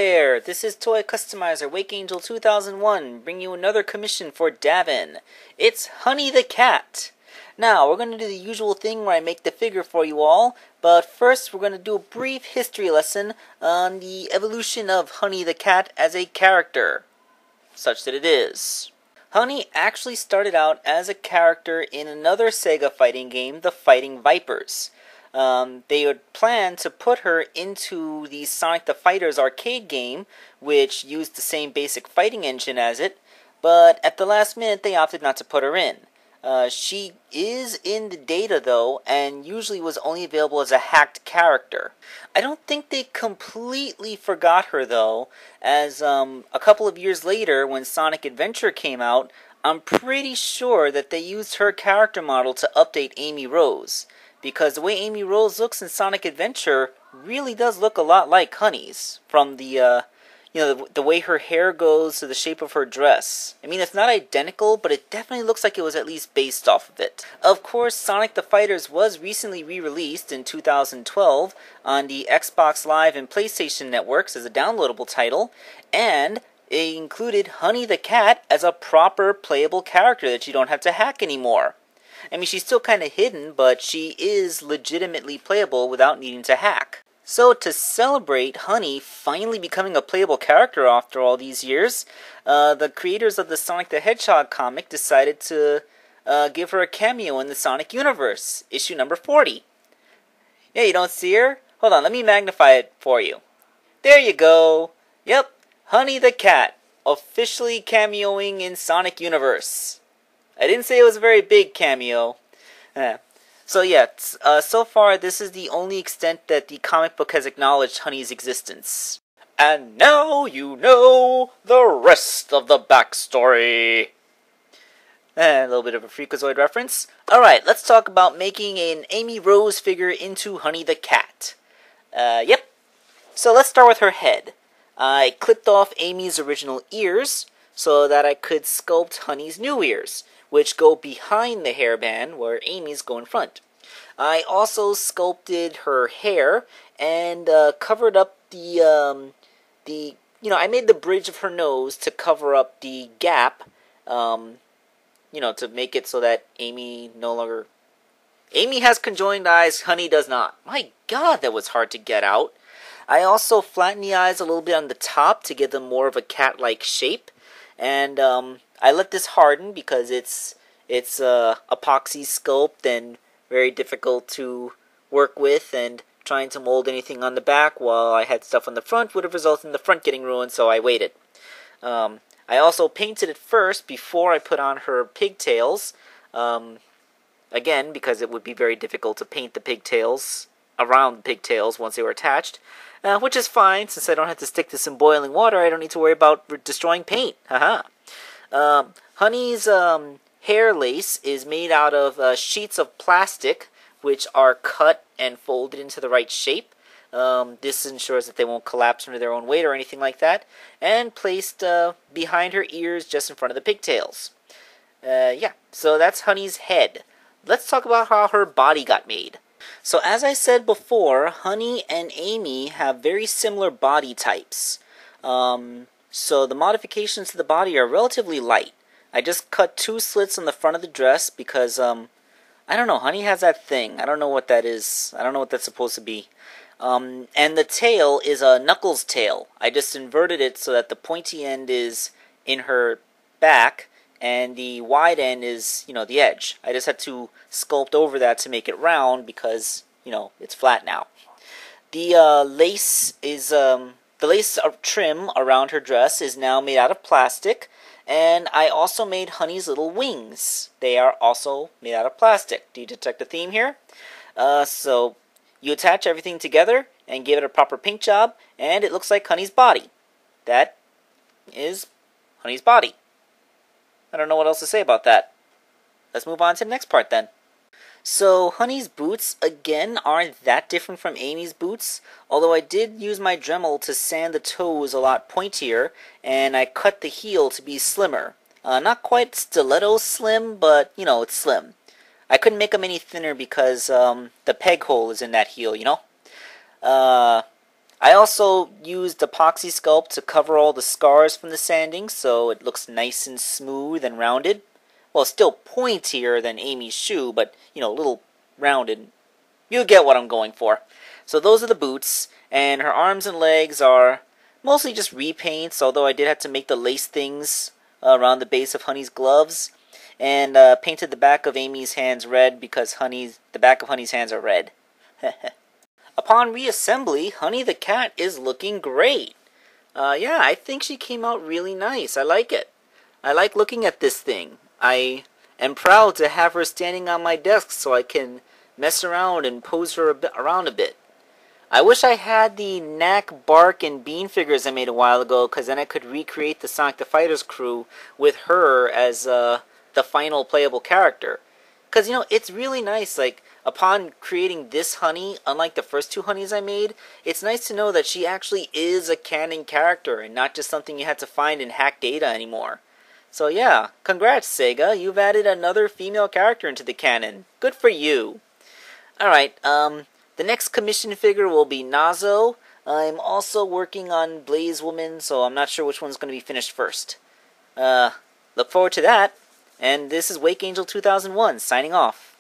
there! This is Toy Customizer Wake Angel 2001, bringing you another commission for Davin. It's Honey the Cat! Now, we're going to do the usual thing where I make the figure for you all, but first we're going to do a brief history lesson on the evolution of Honey the Cat as a character, such that it is. Honey actually started out as a character in another Sega fighting game, The Fighting Vipers. They had planned to put her into the Sonic the Fighters arcade game, which used the same basic fighting engine as it, but at the last minute they opted not to put her in. She is in the data though, and usually was only available as a hacked character. I don't think they completely forgot her though, as a couple of years later when Sonic Adventure came out, I'm pretty sure that they used her character model to update Amy Rose. Because the way Amy Rose looks in Sonic Adventure really does look a lot like Honey's, from the way her hair goes to the shape of her dress. I mean, it's not identical, but it definitely looks like it was at least based off of it. Of course, Sonic the Fighters was recently re-released in 2012 on the Xbox Live and PlayStation networks as a downloadable title, and it included Honey the Cat as a proper playable character that you don't have to hack anymore. I mean, she's still kind of hidden, but she is legitimately playable without needing to hack. So, to celebrate Honey finally becoming a playable character after all these years, the creators of the Sonic the Hedgehog comic decided to give her a cameo in the Sonic universe, issue number 40. Yeah, you don't see her? Hold on, let me magnify it for you. There you go. Yep, Honey the Cat, officially cameoing in Sonic universe. I didn't say it was a very big cameo. So yeah, so far this is the only extent that the comic book has acknowledged Honey's existence. And now you know the rest of the backstory. A little bit of a Freakazoid reference. Alright, let's talk about making an Amy Rose figure into Honey the Cat. Yep. So let's start with her head. I clipped off Amy's original ears so that I could sculpt Honey's new ears, which go behind the hairband where Amy's go in front. I also sculpted her hair and covered up I made the bridge of her nose to cover up the gap, to make it so that Amy has conjoined eyes, Honey does not. My God, that was hard to get out. I also flattened the eyes a little bit on the top to give them more of a cat-like shape, and I let this harden because it's epoxy sculpt and very difficult to work with, and trying to mold anything on the back while I had stuff on the front would have resulted in the front getting ruined, so I waited. I also painted it first before I put on her pigtails, again because it would be very difficult to paint the pigtails around the pigtails once they were attached, which is fine since I don't have to stick this in boiling water. I don't need to worry about destroying paint. Haha. Honey's hair lace is made out of sheets of plastic, which are cut and folded into the right shape. This ensures that they won't collapse under their own weight or anything like that, and placed behind her ears just in front of the pigtails. Yeah, so that's Honey's head. Let's talk about how her body got made. So as I said before, Honey and Amy have very similar body types. So the modifications to the body are relatively light. I just cut 2 slits on the front of the dress because, I don't know, Honey has that thing. I don't know what that is. I don't know what that's supposed to be. And the tail is a Knuckles tail. I just inverted it so that the pointy end is in her back and the wide end is, the edge. I just had to sculpt over that to make it round because, it's flat now. The lace trim around her dress is now made out of plastic. And I also made Honey's little wings. They are also made out of plastic. Do you detect a theme here? So you attach everything together and give it a proper paint job, and it looks like Honey's body. That is Honey's body. I don't know what else to say about that. Let's move on to the next part then. So Honey's boots, again, aren't that different from Amy's boots, although I did use my Dremel to sand the toes a lot pointier, and I cut the heel to be slimmer. Not quite stiletto slim, but, it's slim. I couldn't make them any thinner because the peg hole is in that heel, I also used epoxy sculpt to cover all the scars from the sanding so it looks nice and smooth and rounded. Well, still pointier than Amy's shoe, but, a little rounded. You get what I'm going for. So those are the boots, and her arms and legs are mostly just repaints, although I did have to make the lace things around the base of Honey's gloves, and painted the back of Amy's hands red because the back of Honey's hands are red. Upon reassembly, Honey the cat is looking great. Yeah, I think she came out really nice. I like it. I like looking at this thing. I am proud to have her standing on my desk so I can mess around and pose her around a bit. I wish I had the Knack, Bark, and Bean figures I made a while ago, because then I could recreate the Sonic the Fighters crew with her as the final playable character. Because, it's really nice, like, upon creating this Honey, unlike the first two Honeys I made, it's nice to know that she actually is a canon character, and not just something you had to find and hack data anymore. So yeah, congrats Sega, you've added another female character into the canon. Good for you. Alright, the next commission figure will be Nazo. I'm also working on Blaze Woman, so I'm not sure which one's going to be finished first. Look forward to that. And this is Wake Angel 2001, signing off.